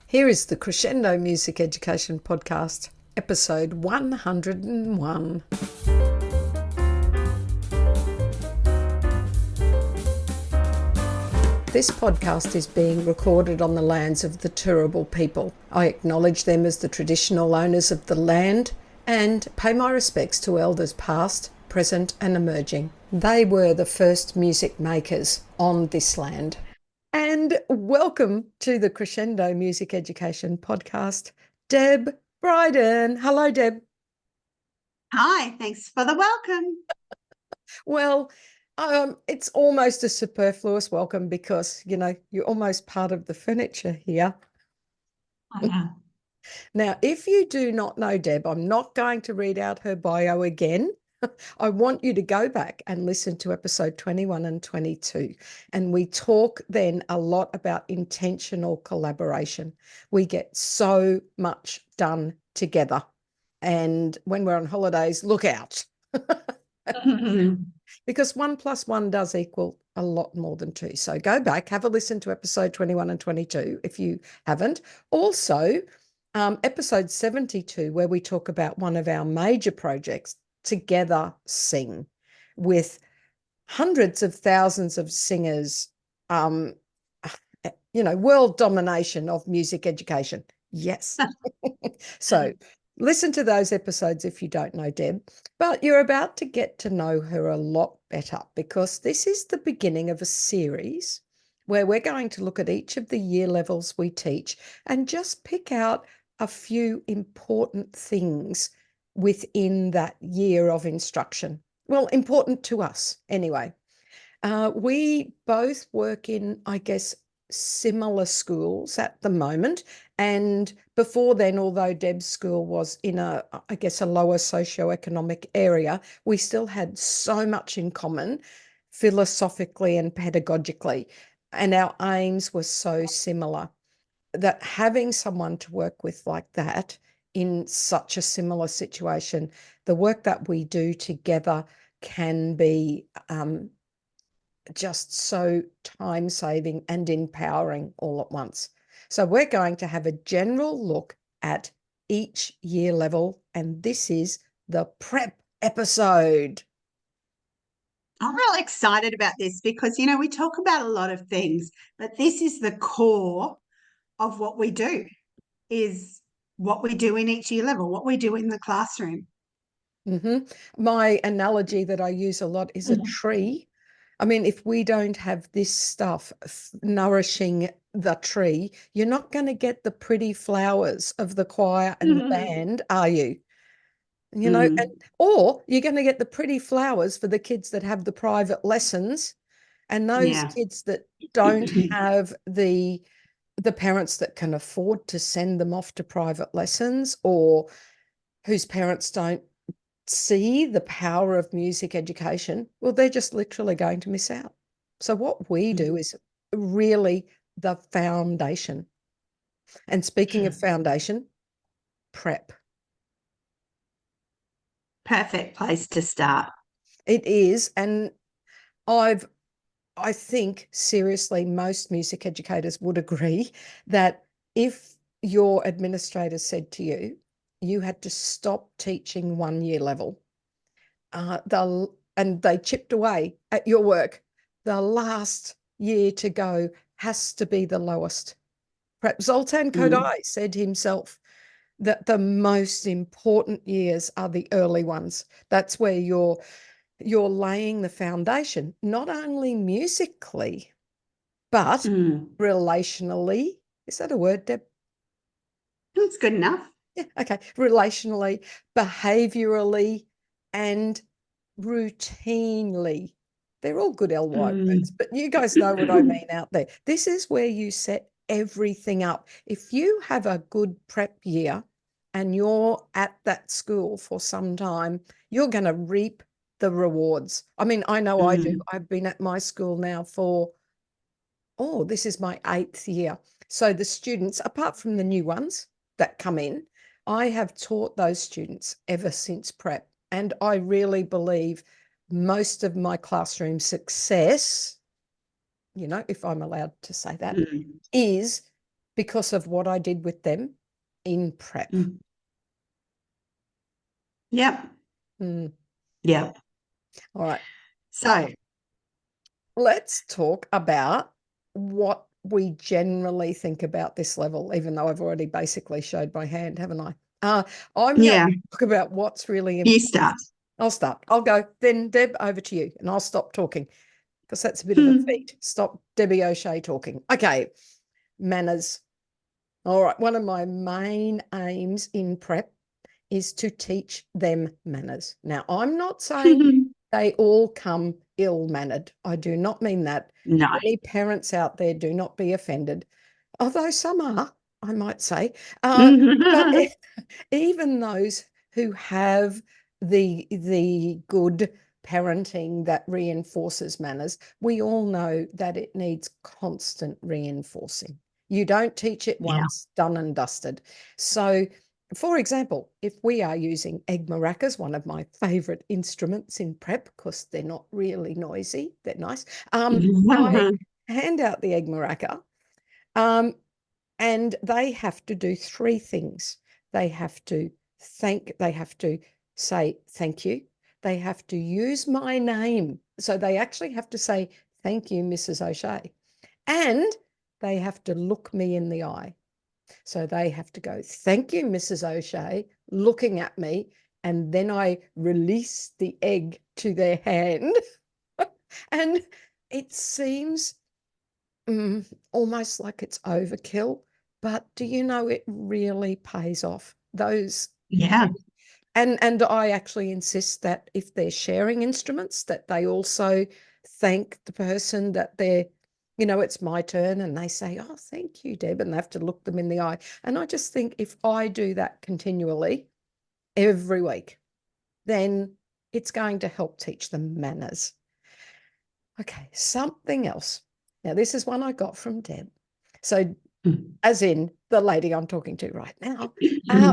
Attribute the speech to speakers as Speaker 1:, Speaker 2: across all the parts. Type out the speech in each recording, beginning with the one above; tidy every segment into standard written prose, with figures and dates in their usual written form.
Speaker 1: Here is the Crescendo Music Education Podcast, episode 101. This podcast is being recorded on the lands of the Turrbal people. I acknowledge them as the traditional owners of the land and pay my respects to elders past, present and emerging. They were the first music makers on this land. And welcome to the Crescendo Music Education Podcast, Deb Bryden. Hello, Deb.
Speaker 2: Hi, thanks for the welcome.
Speaker 1: Well, it's almost a superfluous welcome because, you're almost part of the furniture here. Now, if you do not know Deb, I'm not going to read out her bio again. I want you to go back and listen to episode 21 and 22. And we talk then a lot about intentional collaboration. We get so much done together. And when we're on holidays, look out. Because 1 + 1 does equal a lot more than 2. So go back, have a listen to episode 21 and 22 if you haven't. Also, episode 72, where we talk about one of our major projects, Together Sing, with hundreds of thousands of singers, world domination of music education. Yes. So listen to those episodes if you don't know Deb, but you're about to get to know her a lot better because this is the beginning of a series where we're going to look at each of the year levels we teach and just pick out a few important things within that year of instruction. Well, important to us anyway. We both work in, I guess, similar schools at the moment. And before then, although Deb's school was in a lower socioeconomic area, we still had so much in common philosophically and pedagogically. And our aims were so similar that having someone to work with like that in such a similar situation, the work that we do together can be just so time-saving and empowering all at once. So we're going to have a general look at each year level, and this is the prep episode.
Speaker 2: I'm really excited about this because, we talk about a lot of things, but this is the core of what we do, is what we do in each year level, what we do in the classroom.
Speaker 1: My analogy that I use a lot is a tree. I mean, if we don't have this stuff nourishing the tree, you're not going to get the pretty flowers of the choir and the band, are you? Or you're going to get the pretty flowers for the kids that have the private lessons, and those kids that don't have the parents that can afford to send them off to private lessons, or whose parents don't see the power of music education, well, they're just literally going to miss out. So what we do is really the foundation. And speaking of foundation, prep.
Speaker 2: Perfect place to start.
Speaker 1: It is. And I think seriously, most music educators would agree that if your administrator said to you, you had to stop teaching 1 year level, and they chipped away at your work, the last year to go has to be the lowest. Perhaps Zoltan Kodály said himself that the most important years are the early ones. That's where you're laying the foundation, not only musically, but relationally. Is that a word, Deb?
Speaker 2: It's good enough.
Speaker 1: Yeah, okay. Relationally, behaviorally, and routinely. They're all good LY words, but you guys know what I mean out there. This is where you set everything up. If you have a good prep year and you're at that school for some time, you're going to reap the rewards. I mean, I know I do. I've been at my school now for, this is my 8th year. So the students, apart from the new ones that come in, I have taught those students ever since prep. And I really believe most of my classroom success, if I'm allowed to say that, is because of what I did with them in prep.
Speaker 2: Yep. Yep.
Speaker 1: All right.
Speaker 2: So
Speaker 1: Let's talk about what we generally think about this level, even though I've already basically showed my hand, haven't I? I'm going to talk about what's really important.
Speaker 2: You start.
Speaker 1: I'll start. I'll go. Then, Deb, over to you, and I'll stop talking because that's a bit of a feat. Stop Debbie O'Shea talking. Okay. Manners. All right. One of my main aims in prep is to teach them manners. Now, I'm not saying they all come ill-mannered. I do not mean that.
Speaker 2: No.
Speaker 1: Any parents out there, do not be offended, although some are, I might say. But even those who have the good parenting that reinforces manners, we all know that it needs constant reinforcing. You don't teach it once, done and dusted. So, for example, if we are using egg maracas, one of my favorite instruments in prep, because they're not really noisy, they're nice. I hand out the egg maraca, and they have to do three things. They have to say thank you. They have to use my name. So they actually have to say, thank you, Mrs. O'Shea. And they have to look me in the eye. So they have to go, thank you, Mrs. O'Shea, looking at me. And then I release the egg to their hand. And it seems almost like it's overkill. But do you know, it really pays off. Those and I actually insist that if they're sharing instruments, that they also thank the person that they're, it's my turn, and they say, oh, thank you, Deb, and they have to look them in the eye. And I just think if I do that continually every week, then it's going to help teach them manners. Okay, something else. Now, this is one I got from Deb. So, as in the lady I'm talking to right now,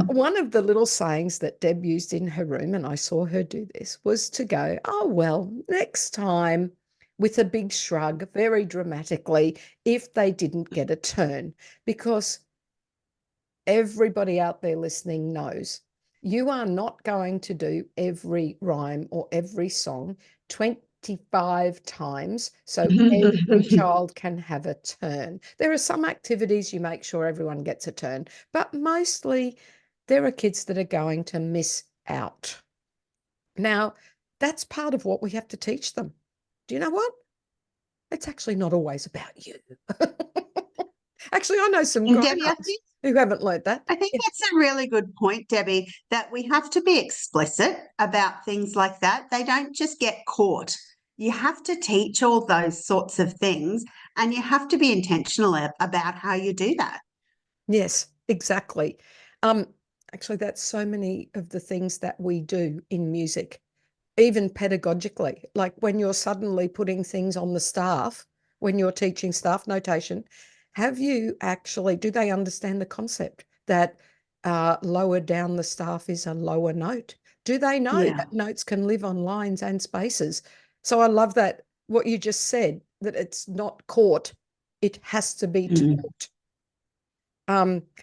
Speaker 1: one of the little sayings that Deb used in her room, and I saw her do this, was to go, oh, well, next time, with a big shrug, very dramatically, if they didn't get a turn, because everybody out there listening knows you are not going to do every rhyme or every song 25 times so every child can have a turn. There are some activities you make sure everyone gets a turn, but mostly there are kids that are going to miss out. Now, that's part of what we have to teach them. Do you know what? It's actually not always about you. Actually, I know some grown-ups who haven't learned that.
Speaker 2: I think that's a really good point, Debbie, that we have to be explicit about things like that. They don't just get caught. You have to teach all those sorts of things, and you have to be intentional about how you do that.
Speaker 1: Yes, exactly. Actually, that's so many of the things that we do in music, even pedagogically, like when you're suddenly putting things on the staff, when you're teaching staff notation, do they understand the concept that lower down the staff is a lower note? Do they know that notes can live on lines and spaces? So I love that, what you just said, that it's not caught, it has to be taught.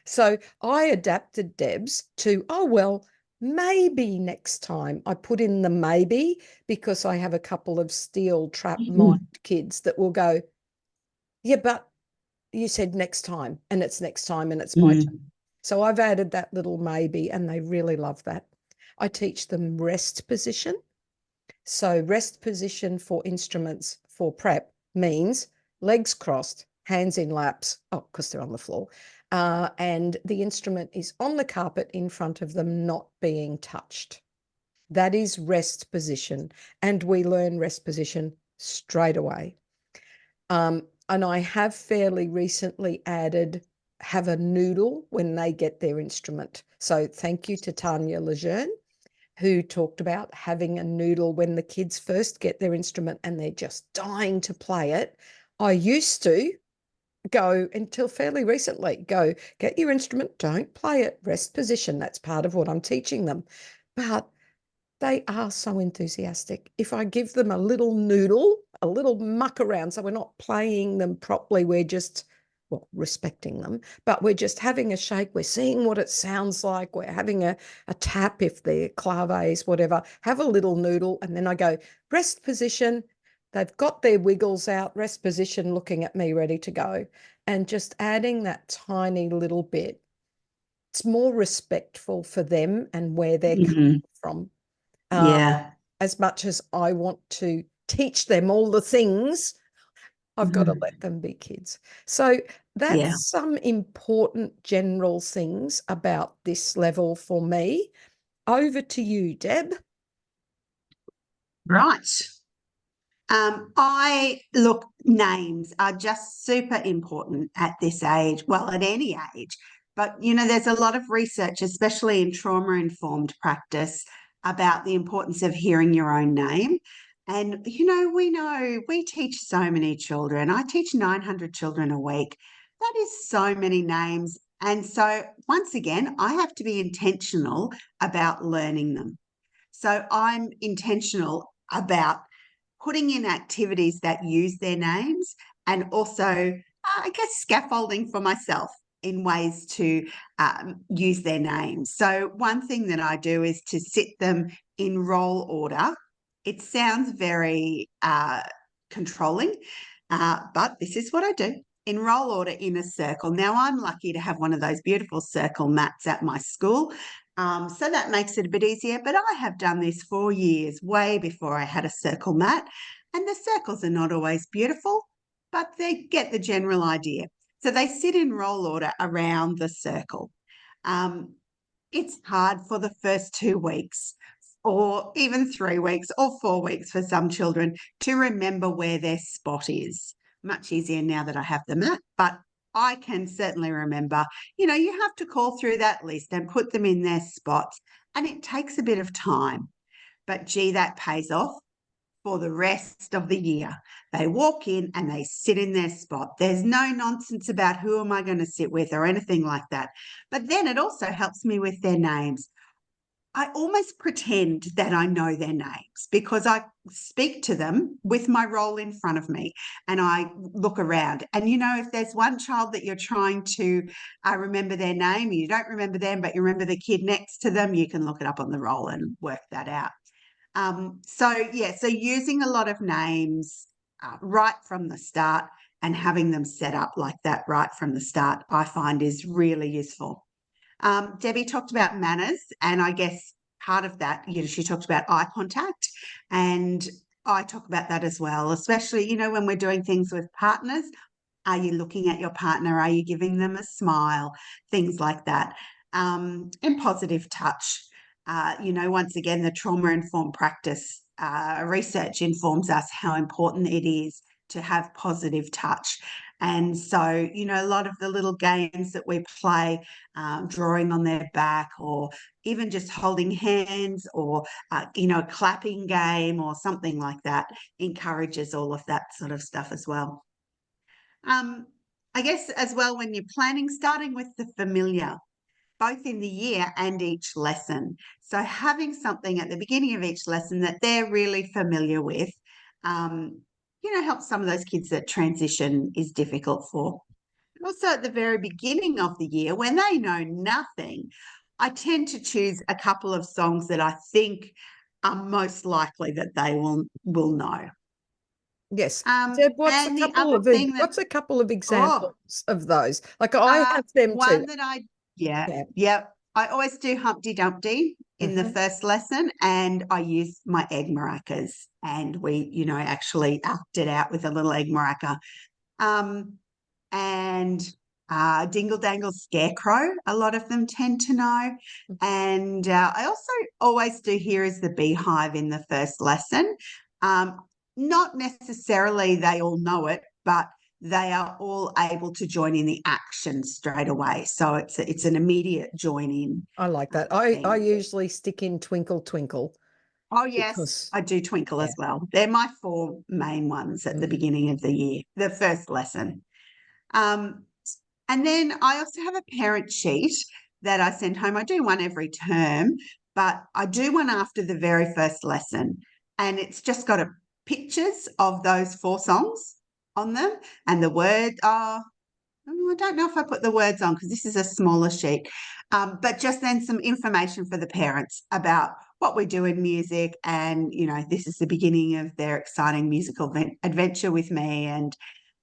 Speaker 1: So I adapted Deb's to, oh, well, maybe next time. I put in the maybe because I have a couple of steel trap mind kids that will go, yeah, but you said next time, and it's next time, and it's my turn. So I've added that little maybe, and they really love that. I teach them rest position. So rest position for instruments for prep means legs crossed, hands in laps, because they're on the floor, and the instrument is on the carpet in front of them, not being touched. That is rest position, and we learn rest position straight away. And I have fairly recently added have a noodle when they get their instrument. So thank you to Tanya Lejeune, who talked about having a noodle when the kids first get their instrument and they're just dying to play it. I used to go, until fairly recently, go, get your instrument, don't play it, rest position. That's part of what I'm teaching them. But they are so enthusiastic. If I give them a little noodle, a little muck around, so we're not playing them properly, we're well, respecting them, but we're just having a shake. We're seeing what it sounds like. We're having a tap if they're claves, whatever. Have a little noodle. And then I go, rest position. They've got their wiggles out, rest position, looking at me, ready to go. And just adding that tiny little bit. It's more respectful for them and where they're coming from.
Speaker 2: Yeah.
Speaker 1: As much as I want to teach them all the things, I've got to let them be kids. So that's some important general things about this level for me. Over to you, Deb.
Speaker 2: Right. Names are just super important at this age, well, at any age. But, there's a lot of research, especially in trauma-informed practice, about the importance of hearing your own name. And, we teach so many children. I teach 900 children a week. That is so many names. And so, once again, I have to be intentional about learning them. So I'm intentional about putting in activities that use their names and also, I guess, scaffolding for myself in ways to use their names. So one thing that I do is to sit them in roll order. It sounds very controlling, but this is what I do. In roll order in a circle. Now, I'm lucky to have one of those beautiful circle mats at my school. So that makes it a bit easier, but I have done this for years, way before I had a circle mat, and the circles are not always beautiful, but they get the general idea. So they sit in roll order around the circle. It's hard for the first 2 weeks or even 3 weeks or 4 weeks for some children to remember where their spot is. Much easier now that I have the mat, but I can certainly remember, you have to call through that list and put them in their spots, and it takes a bit of time. But gee, that pays off for the rest of the year. They walk in and they sit in their spot. There's no nonsense about who am I going to sit with or anything like that. But then it also helps me with their names. I almost pretend that I know their names because I speak to them with my roll in front of me and I look around. And, if there's one child that you're trying to remember their name, and you don't remember them, but you remember the kid next to them, you can look it up on the roll and work that out. So using a lot of names right from the start and having them set up like that right from the start, I find is really useful. Debbie talked about manners, and I guess part of that, she talked about eye contact, and I talk about that as well, especially, when we're doing things with partners. Are you looking at your partner? Are you giving them a smile? Things like that. And positive touch. Once again, the trauma-informed practice research informs us how important it is to have positive touch. And so, a lot of the little games that we play, drawing on their back or even just holding hands or, a clapping game or something like that encourages all of that sort of stuff as well. I guess as well, when you're planning, starting with the familiar, both in the year and each lesson. So having something at the beginning of each lesson that they're really familiar with, helps some of those kids that transition is difficult for. Also at the very beginning of the year, when they know nothing, I tend to choose a couple of songs that I think are most likely that they will know.
Speaker 1: Yes. Deb, what's
Speaker 2: And the other thing that,
Speaker 1: a couple of examples of those? Like I have them
Speaker 2: one
Speaker 1: too.
Speaker 2: that I always do Humpty Dumpty in the first lesson, and I use my egg maracas, and we, actually acted out with a little egg maraca. And Dingle Dangle Scarecrow, a lot of them tend to know. And I also always do Here is the Beehive in the first lesson. Not necessarily they all know it, but they are all able to join in the action straight away. So it's an immediate join in.
Speaker 1: I like that. I usually stick in Twinkle Twinkle.
Speaker 2: Oh, yes, I do Twinkle as well. They're my 4 main ones at the beginning of the year, the first lesson. And then I also have a parent sheet that I send home. I do one every term, but I do one after the very first lesson. And it's just got pictures of those 4 songs on them and the word. I don't know if I put the words on because this is a smaller sheet, but just then some information for the parents about what we do in music, and this is the beginning of their exciting musical adventure with me, and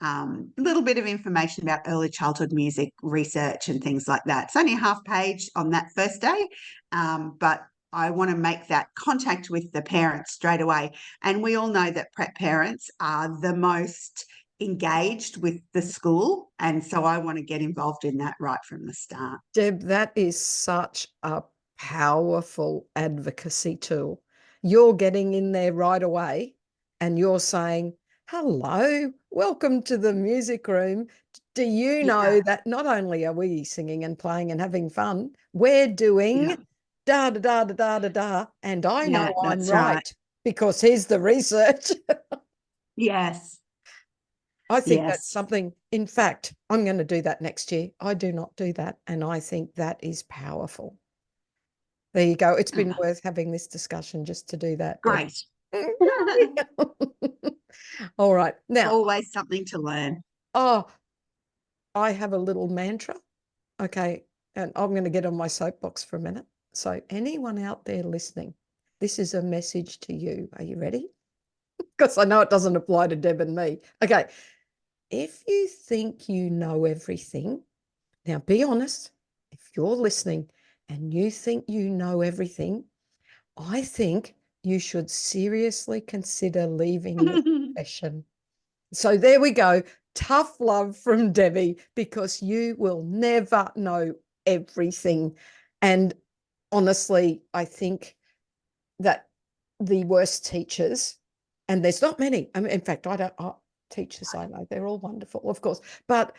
Speaker 2: a little bit of information about early childhood music research and things like that. It's only a half page on that first day, but I want to make that contact with the parents straight away. And we all know that prep parents are the most engaged with the school. And so I want to get involved in that right from the start.
Speaker 1: Deb, that is such a powerful advocacy tool. You're getting in there right away and you're saying, hello, welcome to the music room. Do you know
Speaker 2: Yeah.
Speaker 1: that not only are we singing and playing and having fun, we're doing
Speaker 2: Yeah.
Speaker 1: da da da da da da da, and I know
Speaker 2: Yeah,
Speaker 1: I'm
Speaker 2: that's right.
Speaker 1: right because here's the research.
Speaker 2: Yes.
Speaker 1: I think that's
Speaker 2: Yes.
Speaker 1: something, in fact, I'm going to do that next year. I do not do that, and I think that is powerful. There you go. It's been
Speaker 2: Oh,
Speaker 1: worth having this discussion just to do that, Deb.
Speaker 2: great.
Speaker 1: All right. Now,
Speaker 2: Always something to learn.
Speaker 1: oh, I have a little mantra. Okay. And I'm going to get on my soapbox for a minute. So, anyone out there listening, this is a message to you. Are you ready? Because I know it doesn't apply to Deb and me. Okay. If you think you know everything, now be honest. If you're listening and you think you know everything, I think you should seriously consider leaving the profession. So there we go. Tough love from Debbie, because you will never know everything. And honestly, I think that the worst teachers, and there's not many. I mean, in fact, I don't. Teachers I know, they're all wonderful, of course, but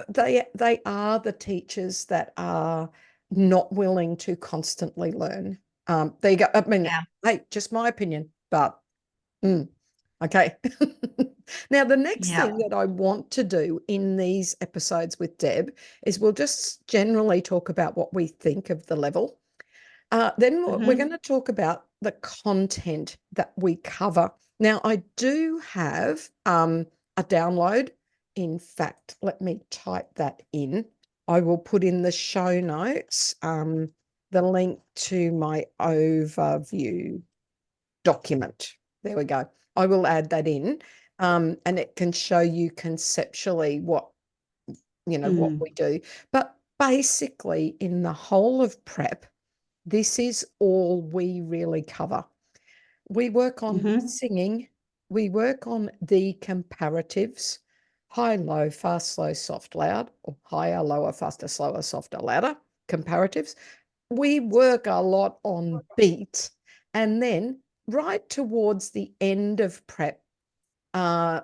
Speaker 1: they are the teachers that are not willing to constantly learn. There you go. I mean,
Speaker 2: Yeah.
Speaker 1: hey, just my opinion, but okay. Now, the next
Speaker 2: Yeah.
Speaker 1: thing that I want to do in these episodes with Deb is we'll just generally talk about what we think of the level. Then we're going
Speaker 2: Mm-hmm.
Speaker 1: to talk about the content that we cover. Now, I do have a download. In fact, let me type that in. I will put in the show notes the link to my overview document. There we go. I will add that in, and it can show you conceptually what what
Speaker 2: Mm.
Speaker 1: we do. But basically, in the whole of prep, this is all we really cover. We work on
Speaker 2: Mm-hmm.
Speaker 1: singing, we work on the comparatives, high, low, fast, slow, soft, loud, or higher, lower, faster, slower, softer, louder comparatives. We work a lot on beat, and then right towards the end of prep,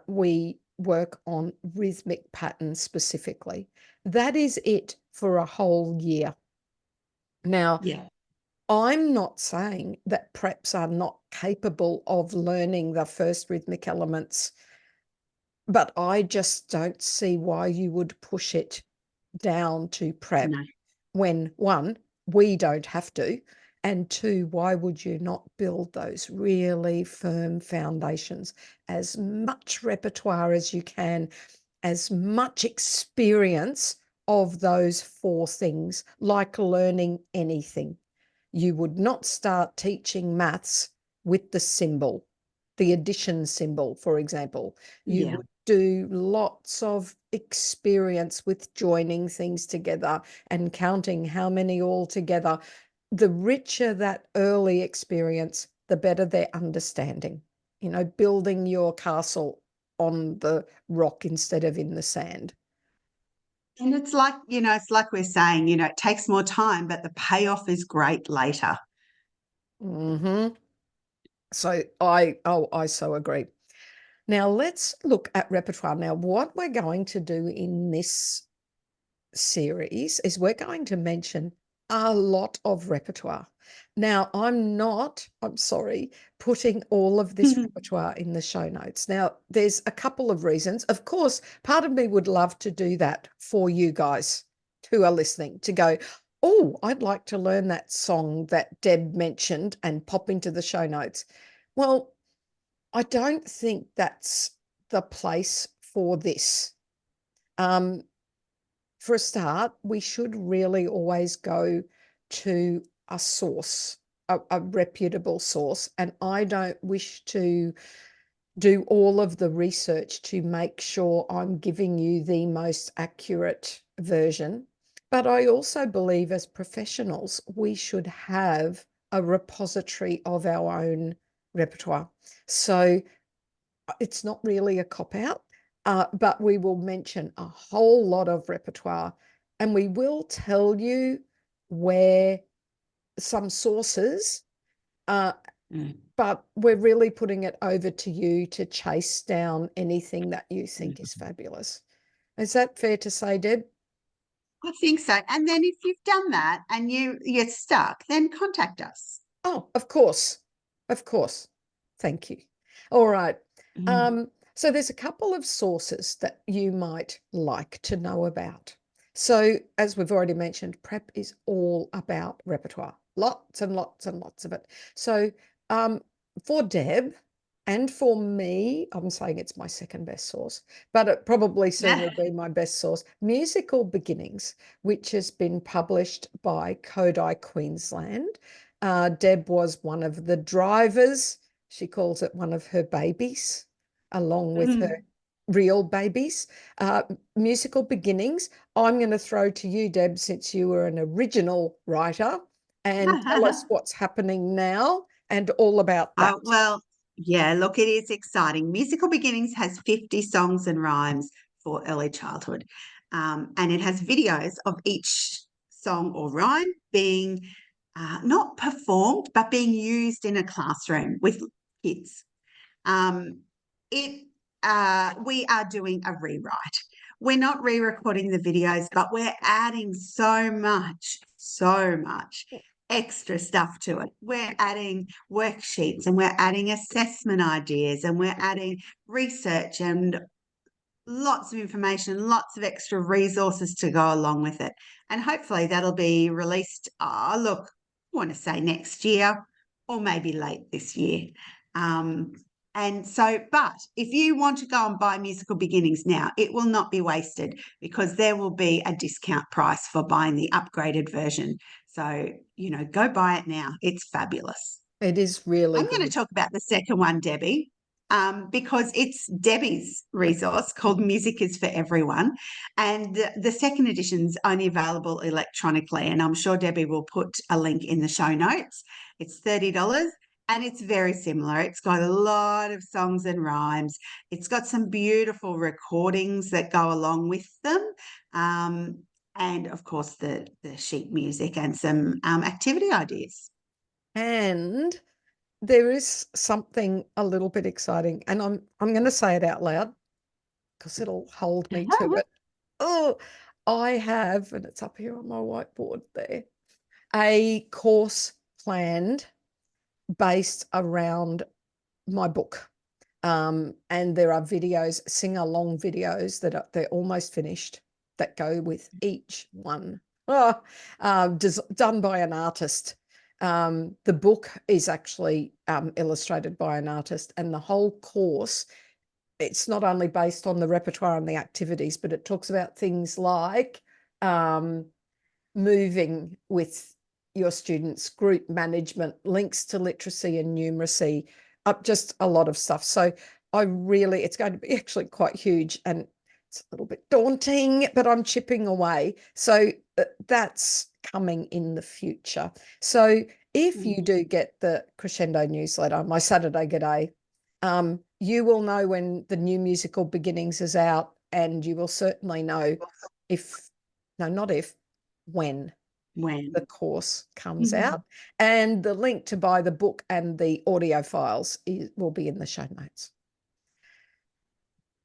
Speaker 1: we work on rhythmic patterns specifically. That is it for a whole year. Now,
Speaker 2: Yeah.
Speaker 1: I'm not saying that preps are not capable of learning the first rhythmic elements, but I just don't see why you would push it down to prep
Speaker 2: No.
Speaker 1: when, one, we don't have to, and two, why would you not build those really firm foundations? As much repertoire as you can, as much experience of those four things, like learning anything. You would not start teaching maths with the symbol, the addition symbol, for example. You
Speaker 2: Yeah.
Speaker 1: would do lots of experience with joining things together and counting how many all together. The richer that early experience, the better their understanding. Building your castle on the rock instead of in the sand.
Speaker 2: And it's like we're saying, it takes more time, but the payoff is great later.
Speaker 1: Mm-hmm. So I so agree. Now let's look at repertoire. Now, what we're going to do in this series is we're going to mention a lot of repertoire. Now, I'm sorry, putting all of this repertoire in the show notes. Now, there's a couple of reasons. Of course, part of me would love to do that for you guys who are listening, to go, oh, I'd like to learn that song that Deb mentioned and pop into the show notes. Well, I don't think that's the place for this. Um, for a start, we should really always go to a source, a reputable source. And I don't wish to do all of the research to make sure I'm giving you the most accurate version. But I also believe as professionals, we should have a repository of our own repertoire. So it's not really a cop-out, but we will mention a whole lot of repertoire, and we will tell you where some sources, but we're really putting it over to you to chase down anything that you think is fabulous. Is that fair to say, Deb?
Speaker 2: I think so. And then if you've done that and you're stuck, then contact us.
Speaker 1: Oh, of course. Of course. Thank you. All right. So there's a couple of sources that you might like to know about. So as we've already mentioned, prep is all about repertoire. Lots and lots and lots of it. So for Deb and for me, I'm saying it's my second best source, but it probably soon will be my best source, Musical Beginnings, which has been published by Kodai Queensland. Deb was one of the drivers. She calls it one of her babies, along with her real babies. Musical Beginnings. I'm going to throw to you, Deb, since you were an original writer, and tell us what's happening now and all about that.
Speaker 2: Well, yeah, look, it is exciting. Musical Beginnings has 50 songs and rhymes for early childhood. And it has videos of each song or rhyme being not performed, but being used in a classroom with kids. We are doing a rewrite. We're not re-recording the videos, but we're adding so much extra stuff to it. We're adding worksheets and we're adding assessment ideas and we're adding research and lots of information, lots of extra resources to go along with it. And hopefully that'll be released, look, I want to say next year or maybe late this year. But if you want to go and buy Musical Beginnings now, it will not be wasted because there will be a discount price for buying the upgraded version. So, go buy it now. It's fabulous.
Speaker 1: It is really
Speaker 2: I'm going to talk about the second one, Debbie, because it's Debbie's resource called Music is for Everyone. And the second edition's only available electronically. And I'm sure Debbie will put a link in the show notes. It's $30. And it's very similar. It's got a lot of songs and rhymes. It's got some beautiful recordings that go along with them. And, of course, the sheet music and some activity ideas.
Speaker 1: And there is something a little bit exciting, and I'm going to say it out loud because it'll hold me to it. Oh, I have, and it's up here on my whiteboard there, a course planned based around my book. And there are videos, sing-along videos they're almost finished that go with each one. Done by an artist. The book is actually illustrated by an artist, and the whole course, it's not only based on the repertoire and the activities, but it talks about things like moving with your students, group management, links to literacy and numeracy, just a lot of stuff. So it's going to be actually quite huge, and it's a little bit daunting, but I'm chipping away. So that's coming in the future. So if you do get the Crescendo newsletter, my Saturday G'day, you will know when the new Musical Beginnings is out, and you will certainly know when the course comes out. And the link to buy the book and the audio files will be in the show notes.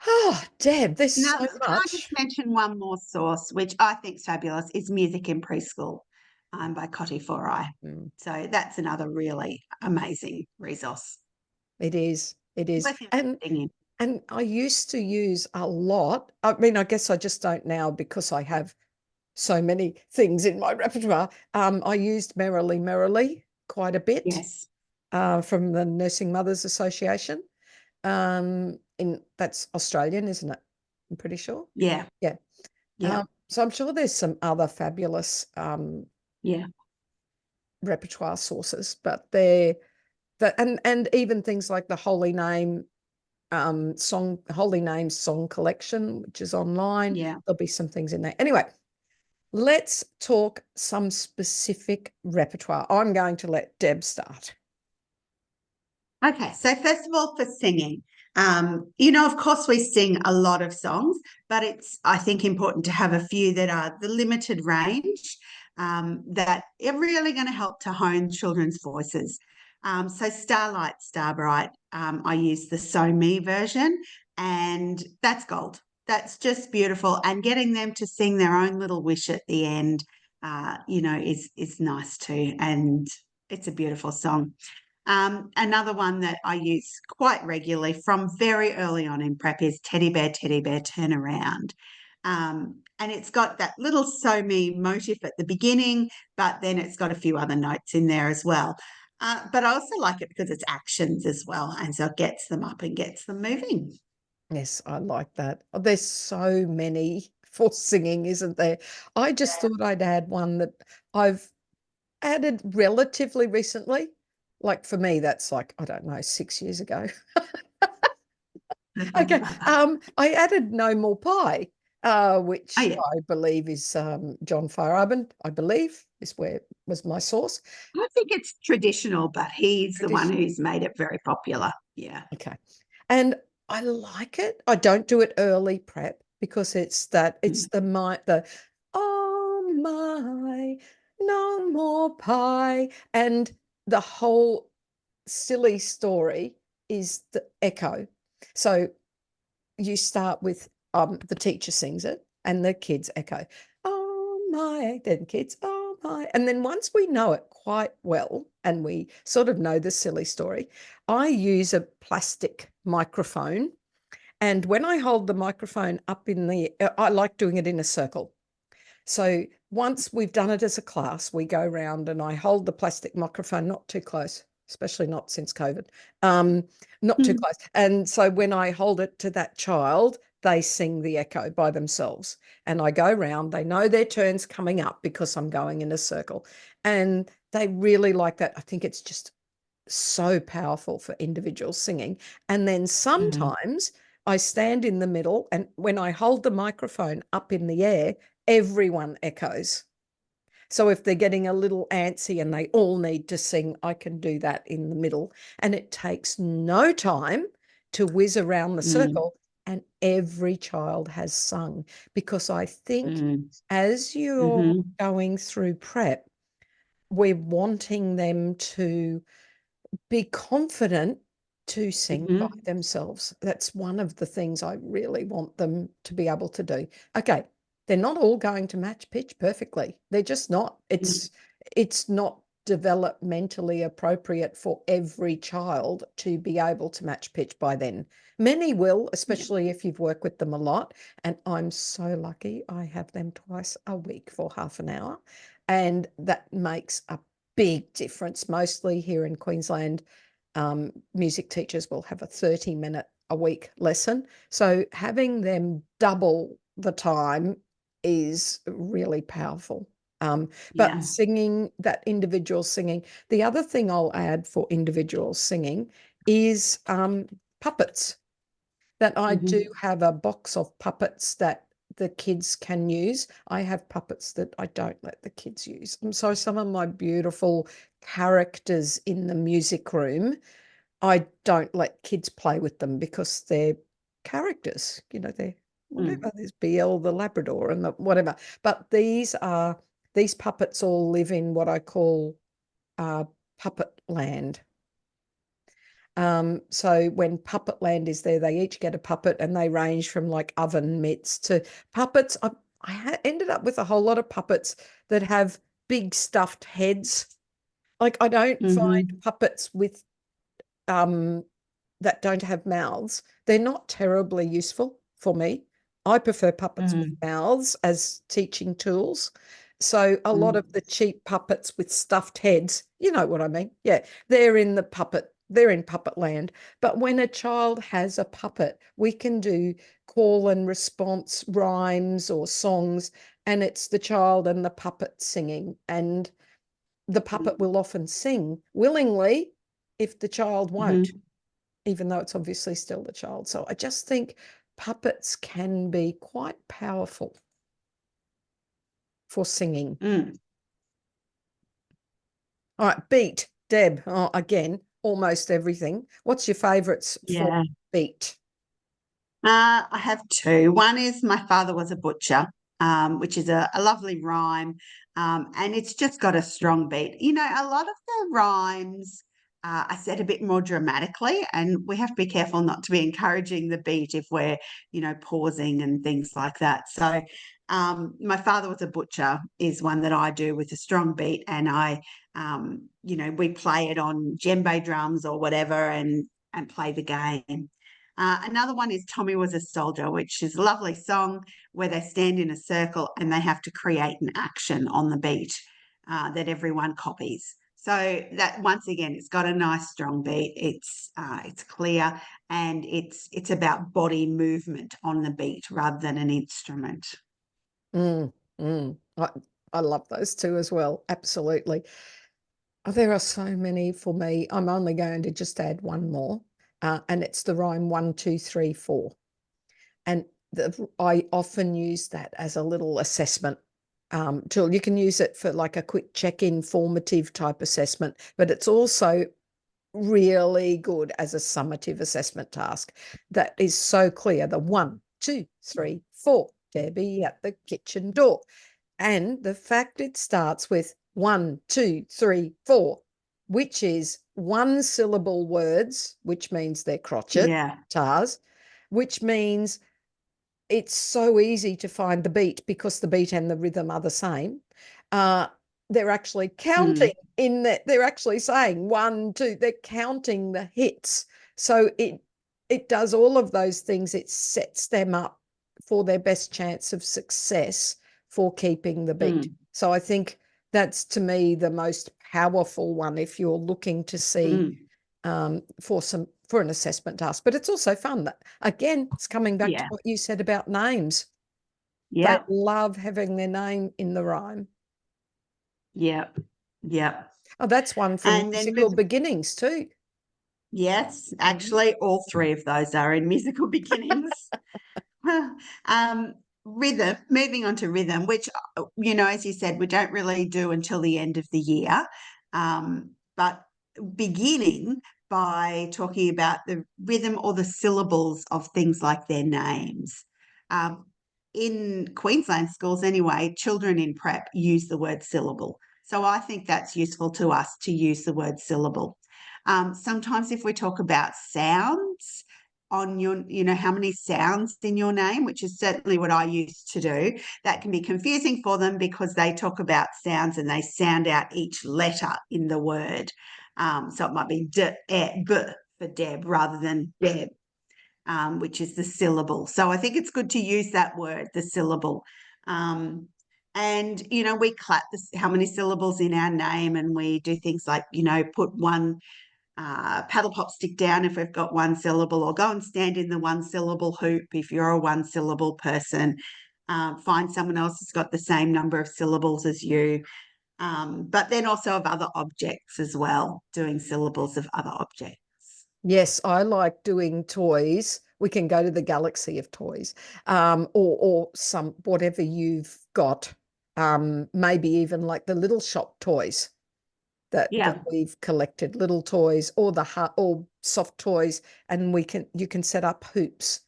Speaker 1: Oh, Deb, there's so much.
Speaker 2: Can I just mention one more source, which I think is fabulous, is Music in Preschool by Cotti Forai. So that's another really amazing resource.
Speaker 1: It is. And I used to use a lot. I mean, I guess I just don't now because I have so many things in my repertoire. I used Merrily Merrily quite a bit.
Speaker 2: Yes.
Speaker 1: From the Nursing Mothers Association. That's Australian, isn't it? I'm pretty sure.
Speaker 2: Yeah.
Speaker 1: Yeah. So I'm sure there's some other fabulous
Speaker 2: Yeah.
Speaker 1: repertoire sources, but they're that, and even things like the Holy Names song collection, which is online.
Speaker 2: Yeah.
Speaker 1: There'll be some things in there. Anyway, let's talk some specific repertoire. I'm going to let Deb start.
Speaker 2: Okay, so first of all, for singing, of course, we sing a lot of songs, but it's, I think, important to have a few that are the limited range that are really going to help to hone children's voices. So Starlight, Starbright, I use the So Me version, and that's gold. That's just beautiful. And getting them to sing their own little wish at the end, is nice too. And it's a beautiful song. Another one that I use quite regularly from very early on in prep is Teddy Bear, Turn Around. And it's got that little So Me motif at the beginning, but then it's got a few other notes in there as well. But I also like it because it's actions as well. And so it gets them up and gets them moving.
Speaker 1: Yes, I like that. Oh, there's so many for singing, isn't there? I just thought I'd add one that I've added relatively recently. Like for me, that's like, I don't know, 6 years ago. Okay. I added No More Pie,
Speaker 2: Oh,
Speaker 1: which
Speaker 2: yeah.
Speaker 1: I believe is John Feyerabend, I believe, is where was my source.
Speaker 2: I think it's traditional, but he's the one
Speaker 1: Tradition.
Speaker 2: who's made it very popular. Yeah.
Speaker 1: Okay. And I like it. I don't do it early prep because it's the oh my, no more pie. And the whole silly story is the echo. So you start with the teacher sings it and the kids echo, oh my, then kids, oh my. And then once we know it quite well and we sort of know the silly story, I use a plastic microphone. And when I hold the microphone up I like doing it in a circle. So once we've done it as a class, we go around and I hold the plastic microphone not too close, especially not since COVID, not too close. And so when I hold it to that child, they sing the echo by themselves. And I go around, they know their turn's coming up because I'm going in a circle. And they really like that. I think it's just so powerful for individual singing. And then
Speaker 2: Mm.
Speaker 1: sometimes I stand in the middle, and when I hold the microphone up in the air, everyone echoes. So if they're getting a little antsy and they all need to sing, I can do that in the middle. And it takes no time to whiz around the
Speaker 2: Mm.
Speaker 1: circle, and every child has sung. Because I think
Speaker 2: Mm.
Speaker 1: as you're
Speaker 2: Mm-hmm.
Speaker 1: going through prep, we're wanting them to be confident to sing by
Speaker 2: Mm-hmm.
Speaker 1: themselves. That's one of the things I really want them to be able to do. Okay, they're not all going to match pitch perfectly. They're just not. It's not developmentally appropriate for every child to be able to match pitch by then. Many will,
Speaker 2: Yeah.
Speaker 1: especially if you've worked with them a lot. And I'm so lucky I have them twice a week for half an hour. And that makes a big difference. Mostly here in Queensland, music teachers will have a 30-minute a week lesson. So having them double the time is really powerful. But
Speaker 2: Yeah.
Speaker 1: singing, that individual singing, the other thing I'll add for individual singing is puppets. That I do
Speaker 2: Mm-hmm.
Speaker 1: have a box of puppets that the kids can use. I have puppets that I don't let the kids use. And so some of my beautiful characters in the music room, I don't let kids play with them because they're characters, they're whatever.
Speaker 2: Mm.
Speaker 1: There's BL the Labrador and the whatever. But these puppets all live in what I call uh, puppet land. So when Puppet Land is there, they each get a puppet and they range from like oven mitts to puppets. I ended up with a whole lot of puppets that have big stuffed heads. Like I don't find
Speaker 2: Mm-hmm.
Speaker 1: puppets with um that don't have mouths. They're not terribly useful for me. I prefer puppets with
Speaker 2: Mm.
Speaker 1: mouths as teaching tools. So a lot
Speaker 2: Mm.
Speaker 1: of the cheap puppets with stuffed heads, you know what I mean? Yeah, they're in puppet land. But when a child has a puppet, we can do call and response rhymes or songs, and it's the child and the puppet singing, and the puppet will often sing willingly if the child won't, even though it's obviously still the child. So I just think puppets can be quite powerful for singing. All right, beat. Deb, again, almost everything. What's your favourites for beat?
Speaker 2: I have two. One is My Father Was a Butcher, which is a lovely rhyme, and it's just got a strong beat. You know, a lot of the rhymes are said a bit more dramatically, and we have to be careful not to be encouraging the beat if we're, pausing and things like that. So, My Father Was a Butcher is one that I do with a strong beat, and we play it on djembe drums or whatever, and play the game. Another one is Tommy Was a Soldier, which is a lovely song where they stand in a circle and they have to create an action on the beat that everyone copies. So that, once again, it's got a nice strong beat. It's clear, and it's about body movement on the beat rather than an instrument.
Speaker 1: I love those two as well. Absolutely. Oh, there are so many for me. I'm only going to just add one more, and it's the rhyme 1, 2, 3, 4. And I often use that as a little assessment tool. You can use it for like a quick check-in formative type assessment, but it's also really good as a summative assessment task that is so clear. The 1, 2, 3, 4, Debbie at the kitchen door. And the fact it starts with 1, 2, 3, 4, which is one syllable words, which means they're crotchet, tars, which means it's so easy to find the beat because the beat and the rhythm are the same. They're actually counting in that. They're actually saying 1, 2. They're counting the hits. So it does all of those things. It sets them up for their best chance of success for keeping the beat. So I think that's, to me, the most powerful one if you're looking to see for an assessment task. But it's also fun. That, again, it's coming back to what you said about names. They love having their name in the rhyme. Oh, that's one from Musical Beginnings too.
Speaker 2: Yes, actually, all three of those are in Musical Beginnings. Rhythm, moving on to rhythm, which, as you said, we don't really do until the end of the year. But beginning by talking about the rhythm or the syllables of things like their names. In Queensland schools anyway, children in prep use the word syllable. So I think that's useful to us to use the word syllable. Sometimes if we talk about sounds on your, how many sounds in your name, which is certainly what I used to do, that can be confusing for them because they talk about sounds and they sound out each letter in the word. So it might be D, E, B for Deb rather than Deb, which is the syllable. So I think it's good to use that word, the syllable. And, we clap how many syllables in our name, and we do things like, put one paddle pop stick down if we've got one syllable, or go and stand in the one syllable hoop if you're a one syllable person. Find someone else who's got the same number of syllables as you. But then also of other objects as well, doing syllables of other objects.
Speaker 1: Yes, I like doing toys. We can go to the galaxy of toys, or some whatever you've got. Maybe even like the little shop toys that we've collected, little toys, or or soft toys, and you can set up hoops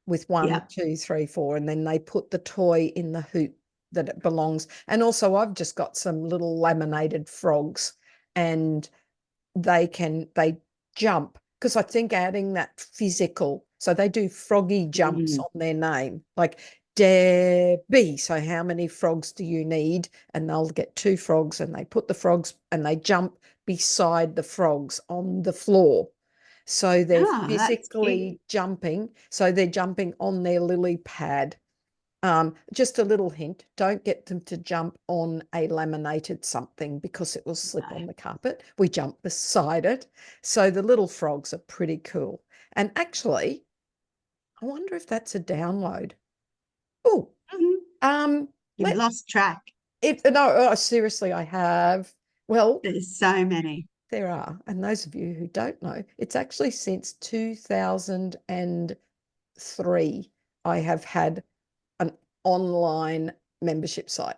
Speaker 1: with 1, 2, 3, 4, and then they put the toy in the hoop that it belongs. And also I've just got some little laminated frogs, and they jump, because I think adding that physical, so they do froggy jumps on their name, like Debbie. So how many frogs do you need? And they'll get 2 frogs, and they put the frogs and they jump beside the frogs on the floor. So they're physically jumping. So they're jumping on their lily pad. Just a little hint, don't get them to jump on a laminated something because it will slip on the carpet. We jump beside it. So the little frogs are pretty cool. And actually, I wonder if that's a download. Oh,
Speaker 2: You've lost track.
Speaker 1: No, seriously, I have. Well,
Speaker 2: There's so many.
Speaker 1: there are. And those of you who don't know, it's actually since 2003 I have had an online membership site.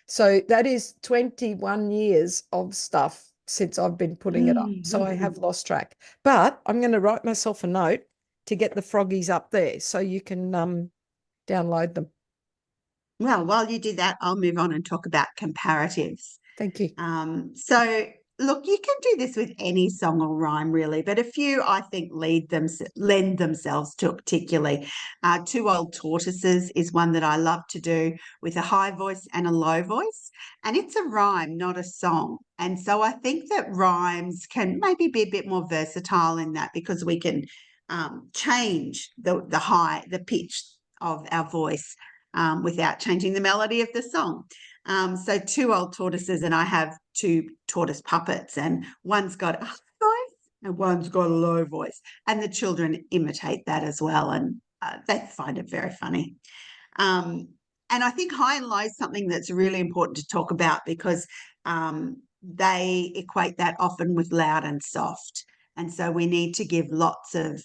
Speaker 1: So that is 21 years of stuff since I've been putting it up. So I have lost track. But I'm going to write myself a note to get the froggies up there so you can download them.
Speaker 2: Well, while you do that, I'll move on and talk about comparatives.
Speaker 1: Thank you.
Speaker 2: So look, you can do this with any song or rhyme, really, but a few I think lend themselves to it particularly. Two Old Tortoises is one that I love to do with a high voice and a low voice, and it's a rhyme, not a song. And so I think that rhymes can maybe be a bit more versatile in that because we can change the pitch of our voice without changing the melody of the song. So Two Old Tortoises, and I have two tortoise puppets, and one's got a high voice and one's got a low voice, and the children imitate that as well, and they find it very funny. And I think high and low is something that's really important to talk about because they equate that often with loud and soft, and so we need to give lots of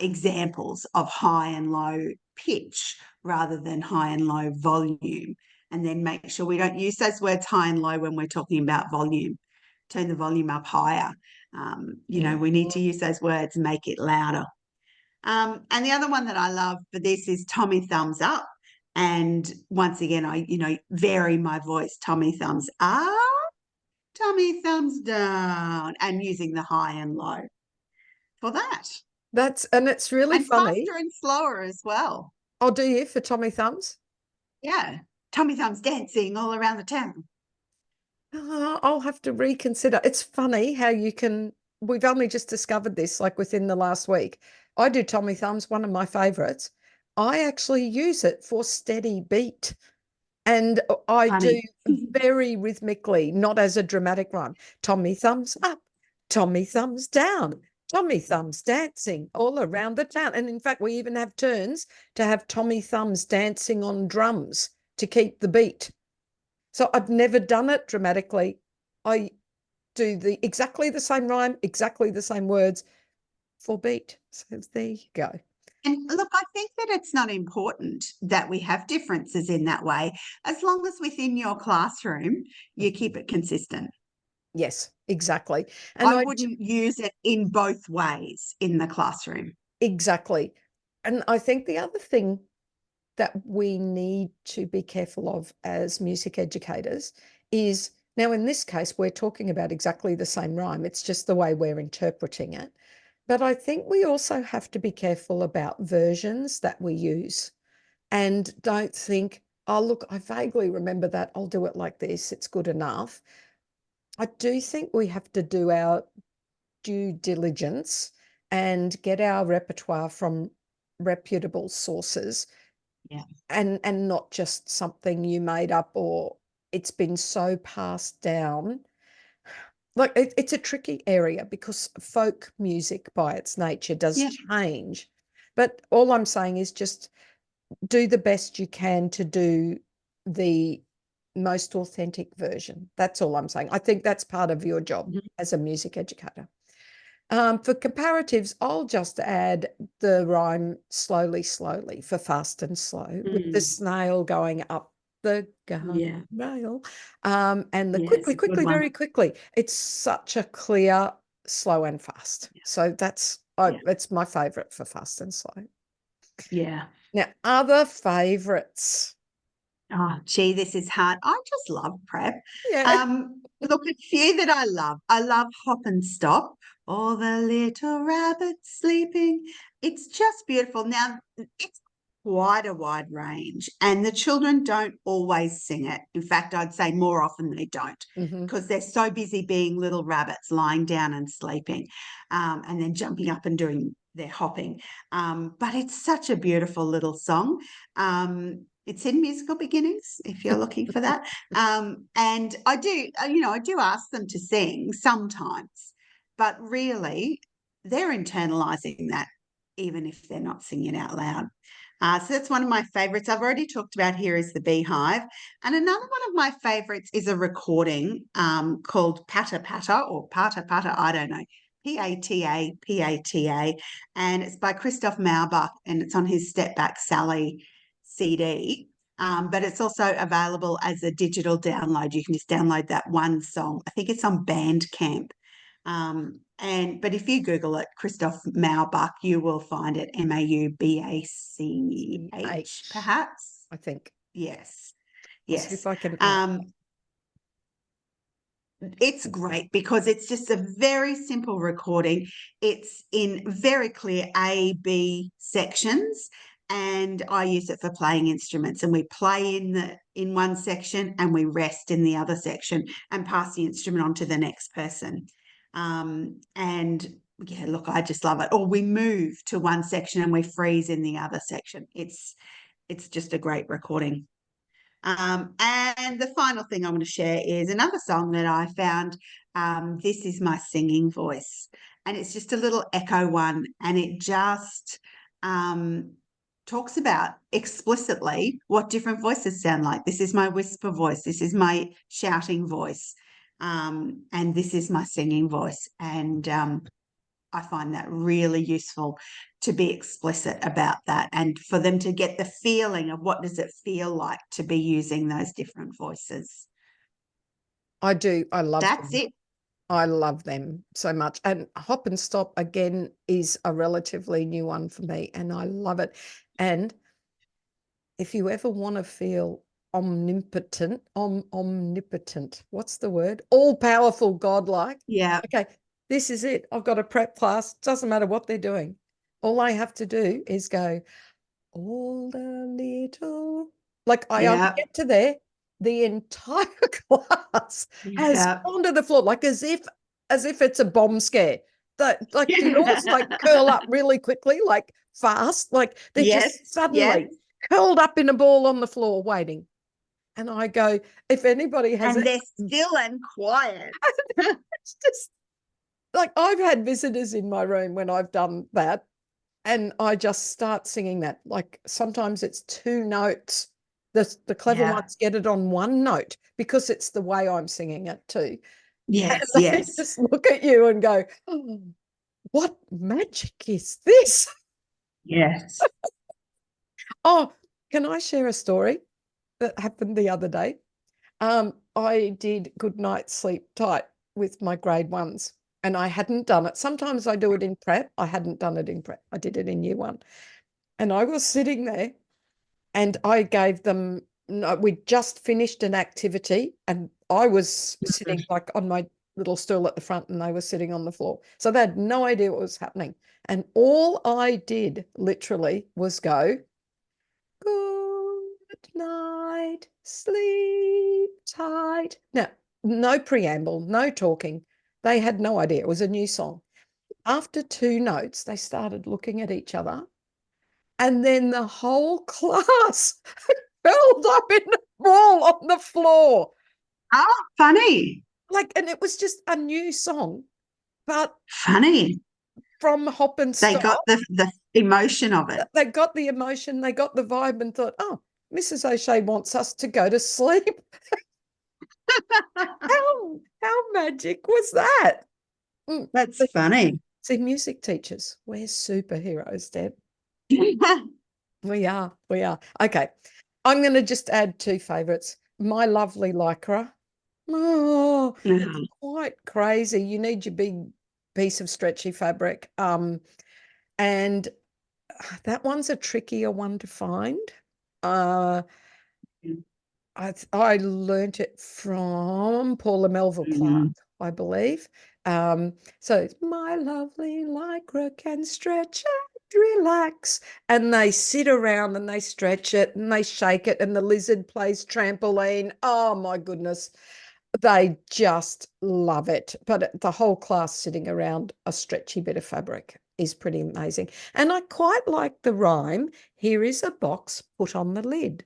Speaker 2: examples of high and low pitch rather than high and low volume. And then make sure we don't use those words high and low when we're talking about volume. Turn the volume up higher. We need to use those words, make it louder. And the other one that I love for this is Tommy Thumbs Up. And once again, I vary my voice. Tommy Thumbs Up, Tommy Thumbs Down, and using the high and low for that.
Speaker 1: It's really funny.
Speaker 2: Faster and slower as well.
Speaker 1: I'll do you for Tommy Thumbs.
Speaker 2: Yeah. Tommy Thumbs dancing all around the town.
Speaker 1: I'll have to reconsider. It's funny how we've only just discovered this like within the last week. I do Tommy Thumbs, one of my favorites. I actually use it for steady beat. And I
Speaker 2: Funny.
Speaker 1: do very rhythmically, not as a dramatic rhyme. Tommy Thumbs up, Tommy Thumbs down, Tommy Thumbs dancing all around the town. And in fact, we even have turns to have Tommy Thumbs dancing on drums to keep the beat. So I've never done it dramatically. I do exactly the same rhyme, exactly the same words for beat. So there you go.
Speaker 2: And look, I think that it's not important that we have differences in that way, as long as within your classroom you keep it consistent.
Speaker 1: Yes, exactly. And
Speaker 2: I wouldn't use it in both ways in the classroom.
Speaker 1: Exactly. And I think the other thing that we need to be careful of as music educators is, now in this case, we're talking about exactly the same rhyme. It's just the way we're interpreting it. But I think we also have to be careful about versions that we use and don't think, oh, look, I vaguely remember that. I'll do it like this. It's good enough. I do think we have to do our due diligence and get our repertoire from reputable sources.
Speaker 2: Yeah.
Speaker 1: And not just something you made up or it's been so passed down. Like it's a tricky area because folk music by its nature does change. But all I'm saying is just do the best you can to do the most authentic version. That's all I'm saying. I think that's part of your job as a music educator. For comparatives, I'll just add the rhyme slowly, slowly for fast and slow with the snail going up the guardrail and the quickly, quickly, very quickly. It's such a clear, slow and fast. So that's my favorite for fast and slow.
Speaker 2: Yeah.
Speaker 1: Now, other favorites.
Speaker 2: Oh, gee, this is hard. I just love prep.
Speaker 1: Yeah.
Speaker 2: Look, a few that I love. I love Hop and Stop. All the little rabbits sleeping. It's just beautiful. Now, it's quite a wide range, and the children don't always sing it. In fact, I'd say more often they don't because they're so busy being little rabbits lying down and sleeping and then jumping up and doing their hopping. But it's such a beautiful little song. It's in Musical Beginnings if you're looking for that. And I do ask them to sing sometimes, but really they're internalizing that even if they're not singing out loud. So that's one of my favorites. I've already talked about Here is the Beehive. And another one of my favorites is a recording called Patter Patter or Pata Pata, I don't know, Pata Pata. And it's by Christoph Maurbach and it's on his Step Back Sally CD. But it's also available as a digital download. You can just download that one song. I think it's on Bandcamp. But if you Google it, Christoph Maurbach, you will find it. Maubach, perhaps.
Speaker 1: I think.
Speaker 2: Yes,
Speaker 1: I'll see
Speaker 2: yes.
Speaker 1: if I can.
Speaker 2: It's great because it's just a very simple recording. It's in very clear A, B sections, and I use it for playing instruments. And we play in one section and we rest in the other section and pass the instrument on to the next person. And yeah, look, I just love it. Or we move to one section and we freeze in the other section. It's just a great recording. And the final thing I want to share is another song that I found. This is my singing voice, and it's just a little echo one, and it just talks about explicitly what different voices sound like. This is my whisper voice. This is my shouting voice. And this is my singing voice. And I find that really useful to be explicit about that and for them to get the feeling of what does it feel like to be using those different voices.
Speaker 1: I do. I love
Speaker 2: That's
Speaker 1: them.
Speaker 2: it.
Speaker 1: I love them so much. And Hop and Stop, again, is a relatively new one for me, and I love it. And if you ever want to feel omnipotent, what's the word? All-powerful, godlike.
Speaker 2: Yeah.
Speaker 1: Okay, this is it. I've got a prep class. Doesn't matter what they're doing. All I have to do is go, all the little, like I only
Speaker 2: Yeah.
Speaker 1: get to there, the entire class has
Speaker 2: Yeah.
Speaker 1: gone to the floor, like as if it's a bomb scare. Like do yours like curl up really quickly, like fast, like they're
Speaker 2: Yes.
Speaker 1: just suddenly
Speaker 2: Yes.
Speaker 1: curled up in a ball on the floor waiting. And I go, if anybody has
Speaker 2: And
Speaker 1: it,
Speaker 2: they're still and quiet.
Speaker 1: it's just like I've had visitors in my room when I've done that, and I just start singing that. Like sometimes it's two notes. The clever
Speaker 2: Yeah.
Speaker 1: ones get it on one note because it's the way I'm singing it too.
Speaker 2: Yes.
Speaker 1: And they
Speaker 2: Yes.
Speaker 1: just look at you and go, oh, what magic is this?
Speaker 2: Yes.
Speaker 1: Oh, can I share a story that happened the other day? I did Good Night Sleep Tight with my grade ones, and I hadn't done it. Sometimes I do it in prep. I hadn't done it in prep. I did it in year one. And I was sitting there and I gave them, no, we just finished an activity and I was sitting like on my little stool at the front and they were sitting on the floor. So they had no idea what was happening. And all I did literally was go, good night, sleep tight. Now, no preamble, no talking. They had no idea. It was a new song. After two notes, they started looking at each other. And then the whole class curled up in a ball on the floor.
Speaker 2: Oh, funny.
Speaker 1: Like, and it was just a new song, but
Speaker 2: Funny.
Speaker 1: from Hop and
Speaker 2: They
Speaker 1: Stop,
Speaker 2: got the emotion of it.
Speaker 1: they got the emotion, they got the vibe and thought, oh, Mrs. O'Shea wants us to go to sleep. How magic was that?
Speaker 2: That's funny.
Speaker 1: See, music teachers, we're superheroes, Deb. We are. Okay. I'm going to just add two favorites. My Lovely Lycra. Oh, it's quite crazy. You need your big piece of stretchy fabric. And that one's a trickier one to find. I learnt it from Paula Melville Clark, I believe. So it's my lovely lycra can stretch and relax. And they sit around and they stretch it and they shake it and the lizard plays trampoline. Oh my goodness. They just love it. But the whole class sitting around a stretchy bit of fabric is pretty amazing. And I quite like the rhyme, here is a box, put on the lid.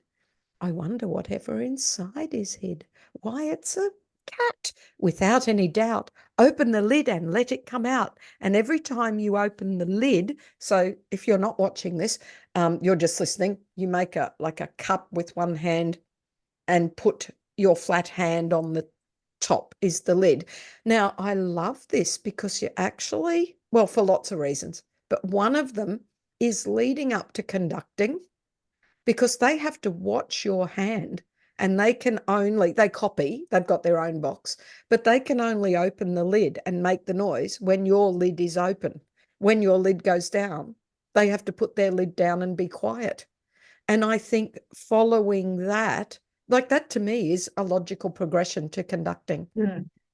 Speaker 1: I wonder whatever inside is hid. Why, it's a cat. Without any doubt, open the lid and let it come out. And every time you open the lid, so if you're not watching this, you're just listening, you make a cup with one hand and put your flat hand on the top is the lid. Now, I love this because you actually, well, for lots of reasons, but one of them is leading up to conducting, because they have to watch your hand and they copy, they've got their own box, but they can only open the lid and make the noise when your lid is open. When your lid goes down, they have to put their lid down and be quiet. And I think following that, like that to me is a logical progression to conducting.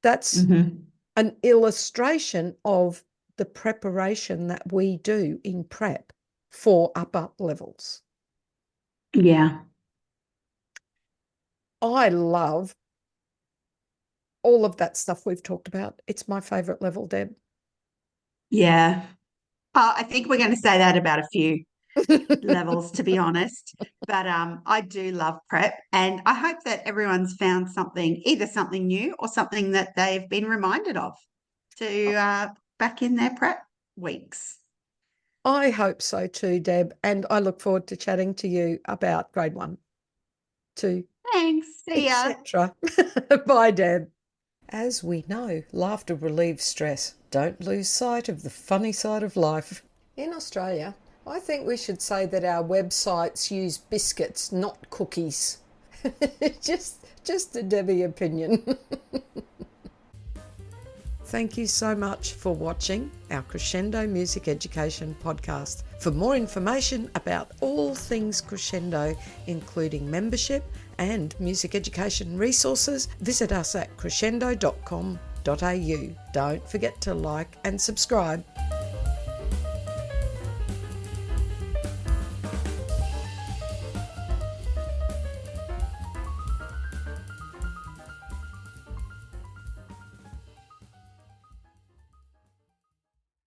Speaker 1: That's an illustration of the preparation that we do in prep for upper levels.
Speaker 2: Yeah.
Speaker 1: I love all of that stuff we've talked about. It's my favourite level, Deb.
Speaker 2: Yeah. I think we're going to say that about a few levels, to be honest. But I do love prep, and I hope that everyone's found something, either something new or something that they've been reminded of to back in their prep weeks.
Speaker 1: I hope so too, Deb, and I look forward to chatting to you about grade 1, 2,
Speaker 2: Thanks. See ya.
Speaker 1: etc. Bye, Deb. As we know, laughter relieves stress. Don't lose sight of the funny side of life. In Australia, I think we should say that our websites use biscuits, not cookies. just a Debbie opinion. Thank you so much for watching our Crescendo Music Education podcast. For more information about all things Crescendo, including membership and music education resources, visit us at crescendo.com.au. Don't forget to like and subscribe.